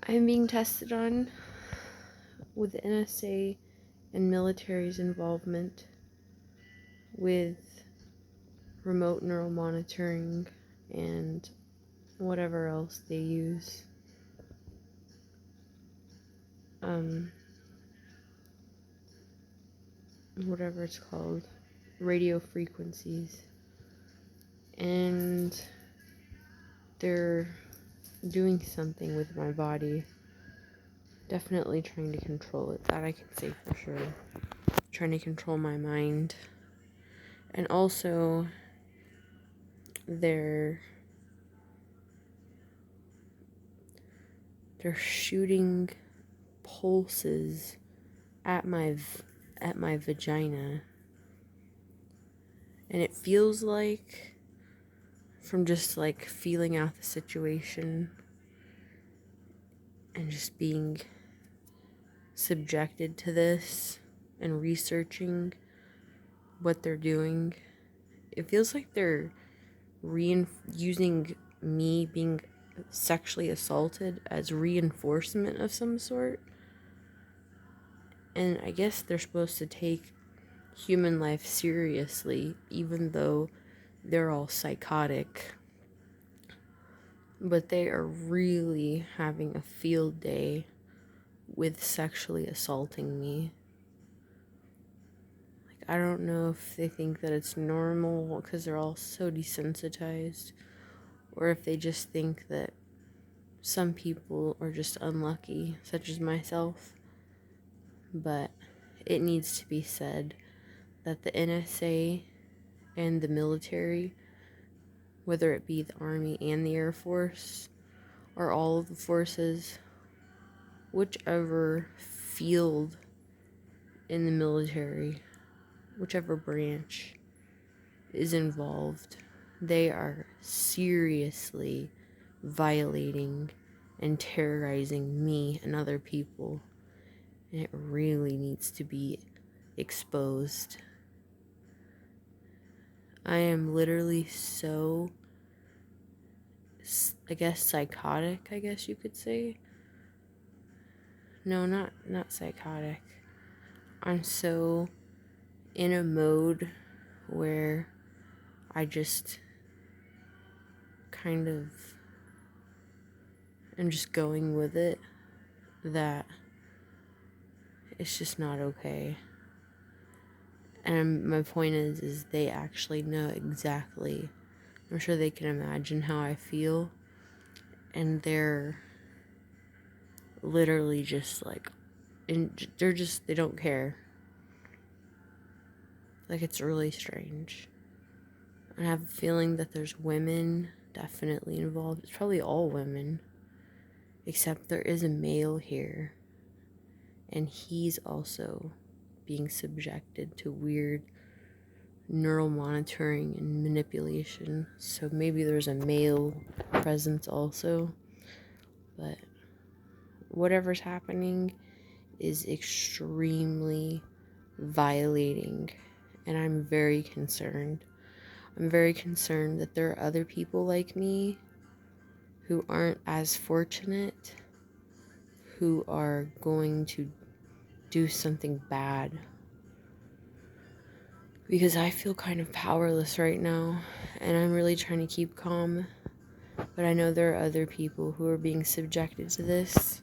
I'm being tested on with the NSA and military's involvement with remote neural monitoring and whatever else they use. Whatever it's called, radio frequencies. And they're doing something with my body. Definitely trying to control it, that I can say for sure. Trying to control my mind. And also, they're shooting pulses at my vagina. And it feels like, from just like feeling out the situation and just being subjected to this and researching what they're doing, it feels like they're using me being sexually assaulted as reinforcement of some sort. And I guess they're supposed to take human life seriously, even though they're all psychotic. But they are really having a field day with sexually assaulting me. Like, I don't know if they think that it's normal because they're all so desensitized, or if they just think that some people are just unlucky, such as myself. But it needs to be said that the NSA and the military, whether it be the Army and the Air Force, or all of the forces, whichever field in the military, whichever branch is involved, they are seriously violating and terrorizing me and other people. And it really needs to be exposed. I am literally so, I guess, psychotic, I guess you could say. No, not psychotic. I'm so in a mode where I just kind of am just going with it, that it's just not okay. And my point is they actually know exactly. I'm sure they can imagine how I feel. And they're literally just like, they don't care. Like, it's really strange. I have a feeling that there's women definitely involved. It's probably all women. Except there is a male here. And he's also being subjected to weird neural monitoring and manipulation. So maybe there's a male presence also. But whatever's happening is extremely violating. And I'm very concerned. I'm very concerned that there are other people like me who aren't as fortunate, who are going to do something bad. Because I feel kind of powerless right now, and I'm really trying to keep calm. But I know there are other people who are being subjected to this.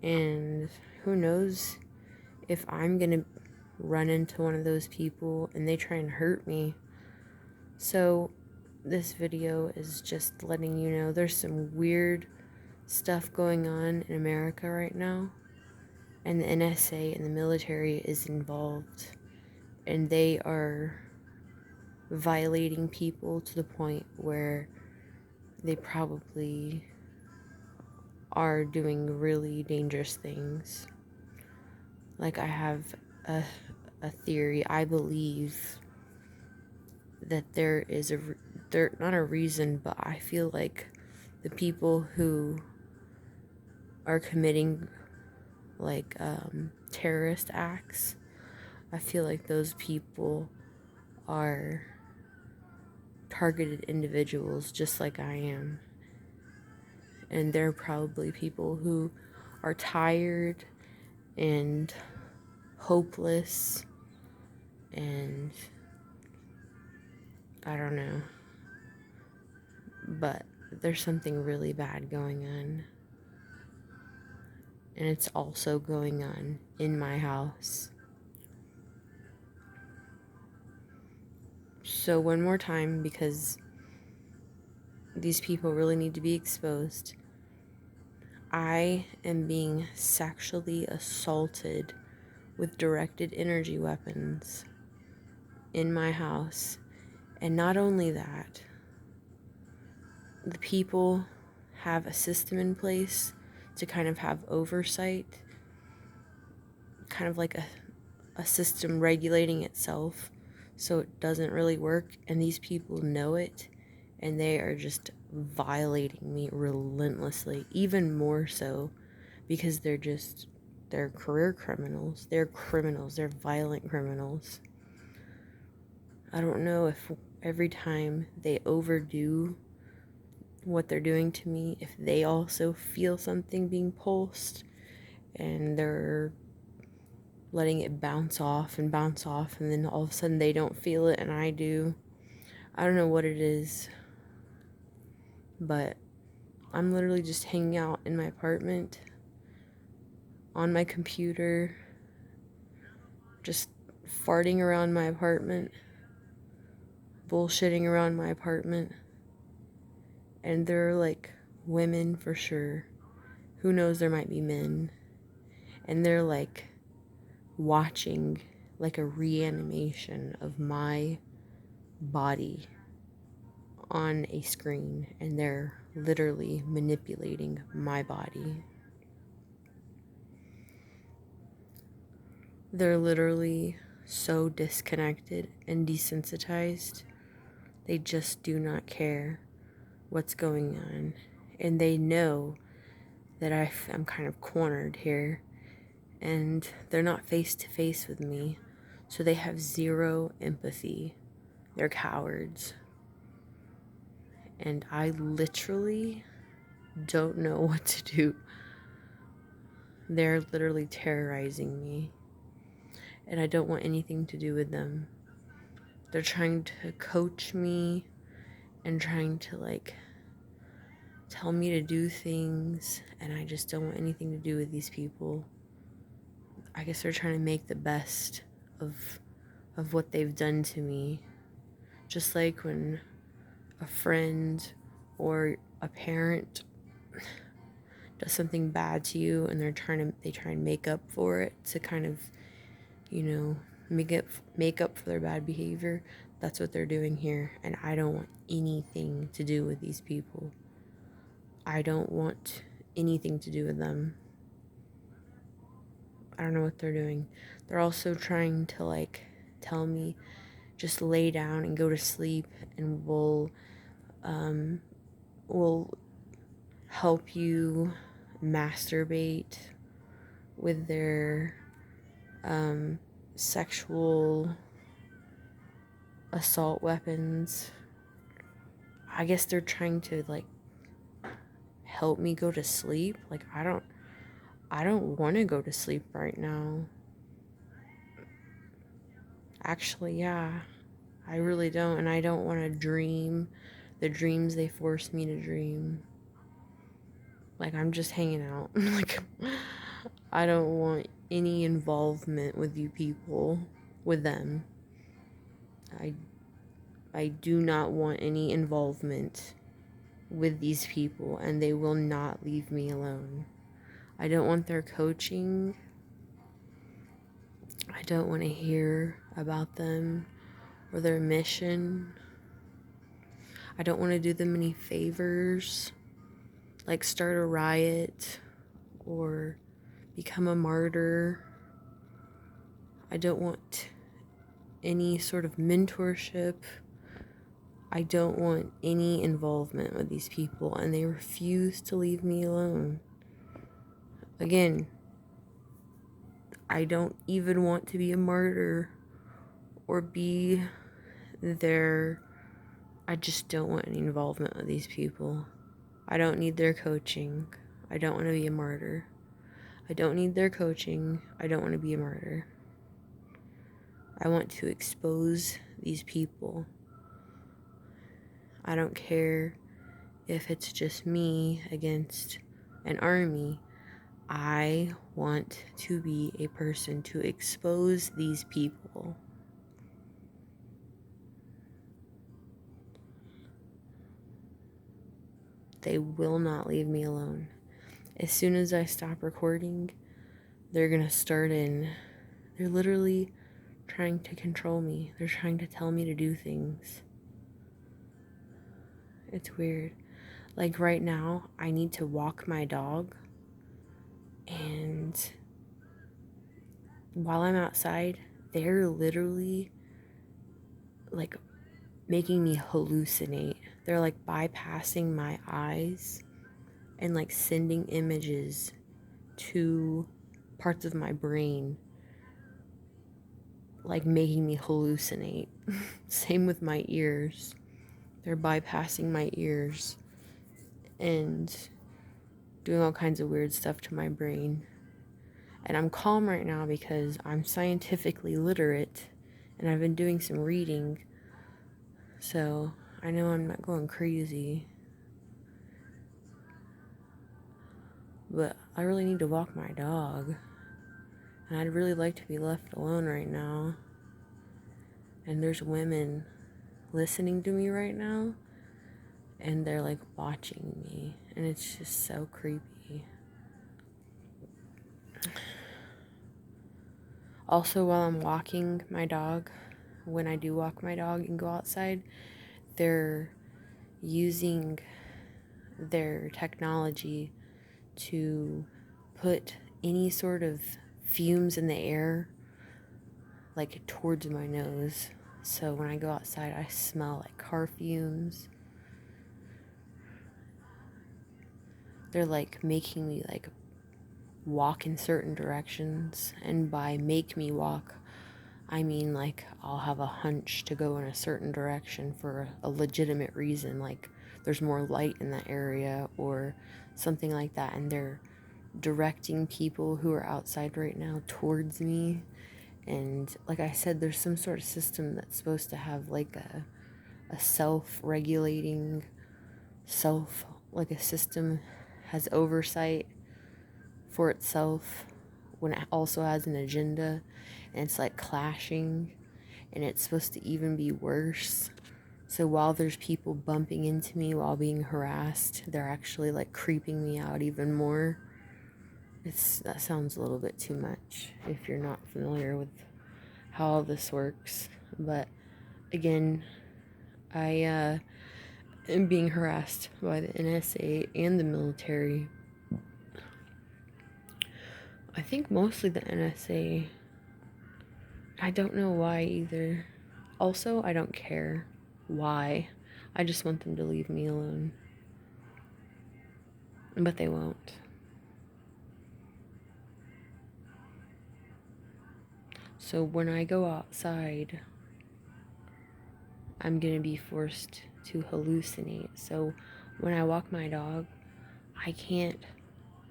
And who knows if I'm gonna run into one of those people and they try and hurt me. So this video is just letting you know there's some weird stuff going on in America right now. And the NSA and the military is involved. And they are violating people to the point where they probably are doing really dangerous things. Like, I have a theory. I believe that there is not a reason, but I feel like the people who are committing like terrorist acts, I feel like those people are targeted individuals just like I am. And they're probably people who are tired and hopeless and I don't know. But there's something really bad going on. And it's also going on in my house. So one more time, because these people really need to be exposed. I am being sexually assaulted with directed energy weapons in my house. And not only that, the people have a system in place to kind of have oversight, kind of like a system regulating itself so it doesn't really work, and these people know it, and they are just violating me relentlessly, even more so because they're career criminals. They're criminals. They're violent criminals. I don't know if every time they overdo what they're doing to me, if they also feel something being pulsed and they're letting it bounce off, and then all of a sudden they don't feel it and I do. I don't know what it is, but I'm literally just hanging out in my apartment on my computer, just farting around my apartment, bullshitting around my apartment, and they're like women for sure. Who knows, there might be men, and they're like watching like a reanimation of my body on a screen, and they're literally manipulating my body. They're literally so disconnected and desensitized. They just do not care what's going on. And they know that I'm kind of cornered here. And they're not face to face with me. So they have zero empathy. They're cowards. And I literally don't know what to do. They're literally terrorizing me. And I don't want anything to do with them. They're trying to coach me and trying to like tell me to do things, and I just don't want anything to do with these people. I guess they're trying to make the best of what they've done to me. Just like when a friend or a parent does something bad to you and they try and make up for it to kind of, make up for their bad behavior. That's what they're doing here, and I don't want anything to do with these people. I don't want anything to do with them. I don't know what they're doing. They're also trying to like tell me just lay down and go to sleep, and we'll help you masturbate with their sexual assault weapons. I guess they're trying to like help me go to sleep. Like I don't want to go to sleep right now. Actually, yeah. I really don't, and I don't want to dream the dreams they force me to dream. Like I'm just hanging out. Like I don't want any involvement with you people, with them. I do not want any involvement with these people, and they will not leave me alone. I don't want their coaching. I don't want to hear about them or their mission. I don't want to do them any favors, like start a riot or become a martyr. I don't want any sort of mentorship. I don't want any involvement with these people, and they refuse to leave me alone. Again, I don't even want to be a martyr or be there. I just don't want any involvement with these people. I don't need their coaching. I don't want to be a martyr. I don't need their coaching. I don't want to be a martyr. I want to expose these people. I don't care if it's just me against an army. I want to be a person to expose these people. They will not leave me alone. As soon as I stop recording, they're gonna start in. They're literally trying to control me. They're trying to tell me to do things. It's weird. Like right now, I need to walk my dog, and while I'm outside, they're literally like making me hallucinate. They're like bypassing my eyes and like sending images to parts of my brain, like making me hallucinate. Same with my ears. They're bypassing my ears and doing all kinds of weird stuff to my brain. And I'm calm right now because I'm scientifically literate and I've been doing some reading. So I know I'm not going crazy. But I really need to walk my dog. And I'd really like to be left alone right now. And there's women listening to me right now. And they're like watching me. And it's just so creepy. Also, while I'm walking my dog, when I do walk my dog and go outside, they're using their technology to put any sort of fumes in the air like towards my nose. So when I go outside, I smell like car fumes. They're like making me like walk in certain directions, and by make me walk, I mean like I'll have a hunch to go in a certain direction for a legitimate reason, like there's more light in that area or something like that, and they're directing people who are outside right now towards me. And like I said, there's some sort of system that's supposed to have like a self-regulating like a system has oversight for itself when it also has an agenda, and it's like clashing, and it's supposed to even be worse. So while there's people bumping into me while being harassed, they're actually like creeping me out even more. That sounds a little bit too much if you're not familiar with how all this works. But again, I am being harassed by the NSA and the military. I think mostly the NSA. I don't know why either. Also, I don't care why. I just want them to leave me alone. But they won't. So when I go outside, I'm gonna be forced to hallucinate. So when I walk my dog, I can't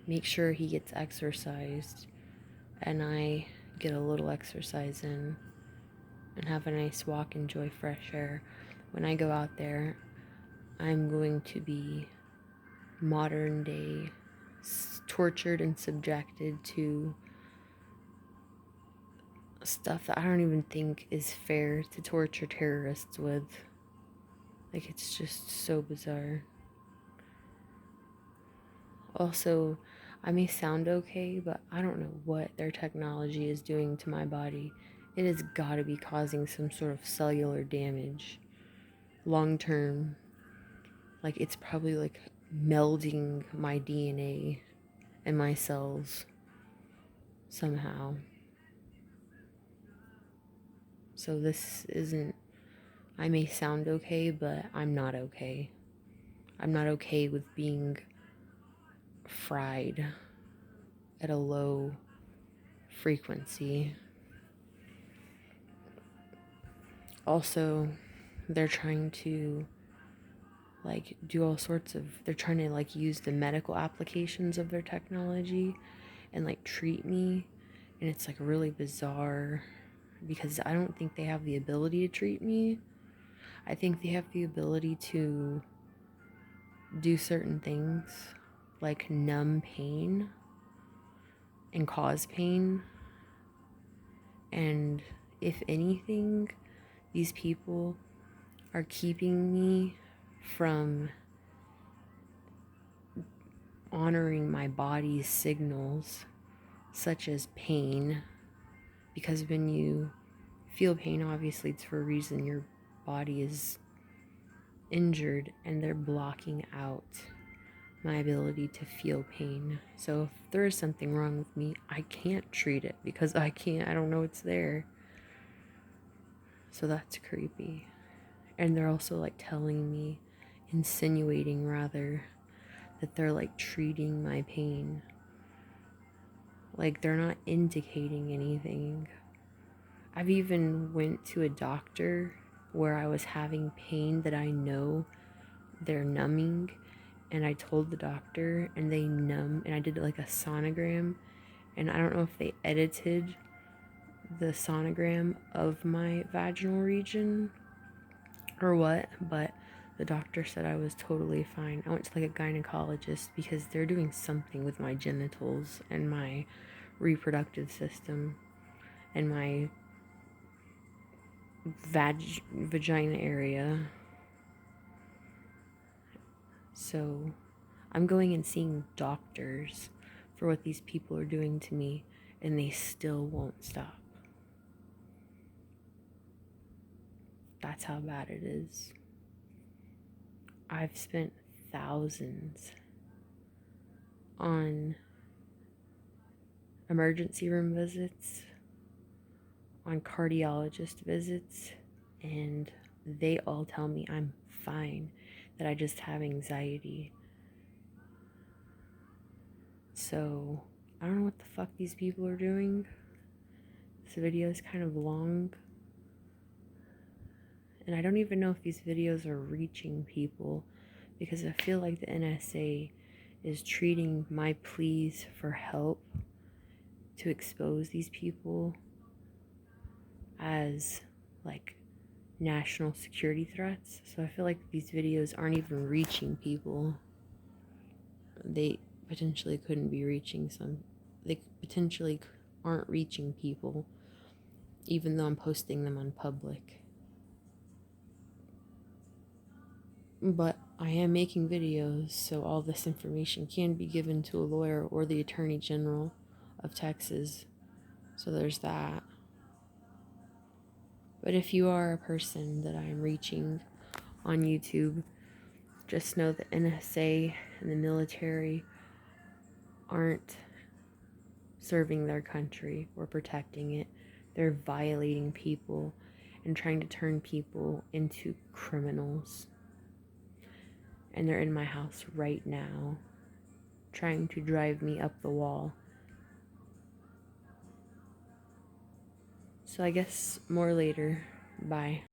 make sure he gets exercised, and I get a little exercise in and have a nice walk, enjoy fresh air. When I go out there, I'm going to be modern day tortured and subjected to stuff that I don't even think is fair to torture terrorists with. Like, it's just so bizarre. Also, I may sound okay, but I don't know what their technology is doing to my body. It has got to be causing some sort of cellular damage. Long term. Like, it's probably like melding my DNA and my cells somehow. So this isn't, I may sound okay, but I'm not okay. I'm not okay with being fried at a low frequency. Also, they're trying to like do all sorts of, they're trying to like use the medical applications of their technology and like treat me. And it's like really bizarre because I don't think they have the ability to treat me. I think they have the ability to do certain things like numb pain and cause pain. And if anything, these people are keeping me from honoring my body's signals, such as pain. Because when you feel pain, obviously it's for a reason. Your body is injured, and they're blocking out my ability to feel pain. So if there is something wrong with me, I can't treat it because I don't know it's there. So that's creepy. And they're also like telling me, insinuating rather, that they're like treating my pain. Like they're not indicating anything. I've even went to a doctor where I was having pain that I know they're numbing, and I told the doctor, and they numb, and I did like a sonogram, and I don't know if they edited the sonogram of my vaginal region or what, but the doctor said I was totally fine. I went to like a gynecologist because they're doing something with my genitals and my reproductive system and my vagina area. So I'm going and seeing doctors for what these people are doing to me, and they still won't stop. That's how bad it is. I've spent thousands on emergency room visits, on cardiologist visits, and they all tell me I'm fine, that I just have anxiety. So I don't know what the fuck these people are doing. This video is kind of long, and I don't even know if these videos are reaching people, because I feel like the NSA is treating my pleas for help to expose these people as like national security threats. So I feel like these videos aren't even reaching people. They potentially couldn't be reaching they potentially aren't reaching people, even though I'm posting them on public. But I am making videos, so all this information can be given to a lawyer or the Attorney General of Texas. So there's that. But if you are a person that I'm reaching on YouTube, just know the NSA and the military aren't serving their country or protecting it. They're violating people and trying to turn people into criminals. And they're in my house right now, trying to drive me up the wall. So I guess more later. Bye.